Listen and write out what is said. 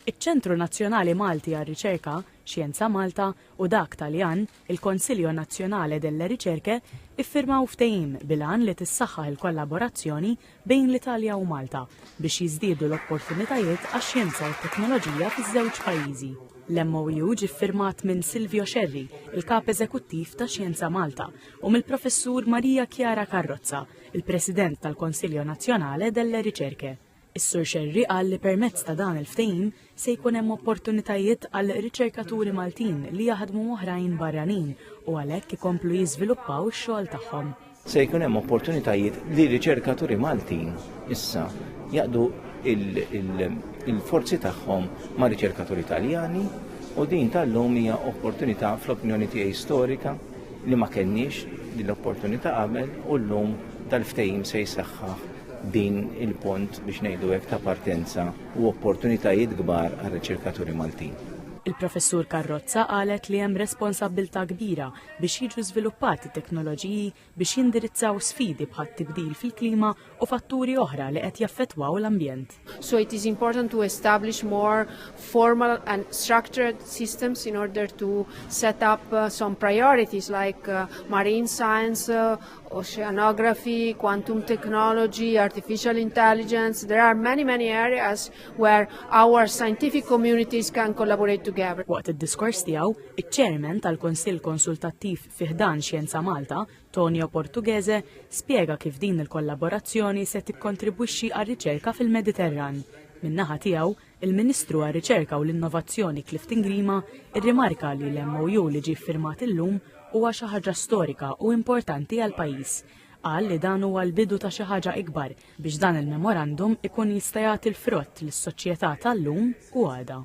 Iċ-Ċentru Nazzjonali Malti għar-Riċerka, Xjenza Malta u dak Taljan, il-Konsilju Nazzjonali delle Riċerke, iffirmaw ftehim bil-għan li tissaħħaħ il-kollaborazzjoni bejn l-Italja u Malta biex jiżdiedu l-opportunitajiet għax-xjenza u t-teknoloġija fiż-żewġ pajjiżi. L-MOU ġie ffirmat minn Silvio Xerri, il-Kap Eżekuttiv ta' Xjenza Malta, u mill-Professur Marija Chiara Carrozza, il-President tal-Konsilju Nazzjonali delle Riċerke. Is-Sur Xerri qal li permezz ta' dan il-ftehim se jkun hemm opportunitajiet għal riċerkaturi Maltin li jaħdmu oħrajn barranin u għalhekk ikomplu jiżviluppaw ix-xogħol tagħhom. Se jkun hemm opportunitajiet li riċerkaturi Maltin issa jaqdu il-forzi tagħhom ma' riċerkaturi Taljani u din tal-lum hija opportunità fl-opinjoni tiegħi storika li ma kenniex din l-opportunità qabel u llum tal-ftehim se jsaħħaħ din il-pont biex ngħidu hekk ta' partenza u opportunitajiet kbar għar-riċerkaturi Maltin. Il-Professur Carrozza qalet li hemm responsabbiltà kbira biex jiġu żviluppati teknoloġiji biex jindirizzaw sfidi bħal tibdil fil-klima u fatturi oħra li qed jaffettwaw l-ambjent. So it is important to establish more formal and structured systems in order to set up some priorities like marine science, oceanography, quantum technology, artificial intelligence. There are many areas where our scientific communities can collaborate together. Waqt id-diskors tiegħu, iċ-Chairman tal-Kunsill Konsultattiv fi ħdan Xjenza Malta, Tonio Portuguese, spjega kif din il-kollaborazzjoni se tikkontribwixxi għar-riċerka fil-Mediterran. Min-naħa tiegħu, il-Ministru għar-Riċerka u l-Innovazzjoni Clifton Grima irrimarka li l-MOU li ġie ffirmat illum huwa xi ħaġa storika u importanti għal pajjiż. Qal li dan huwa l-bidu ta' xi ħaġa ikbar biex dan il-memorandum ikun jista' jagħti l-frott lis-soċjetà tal-lum u għada.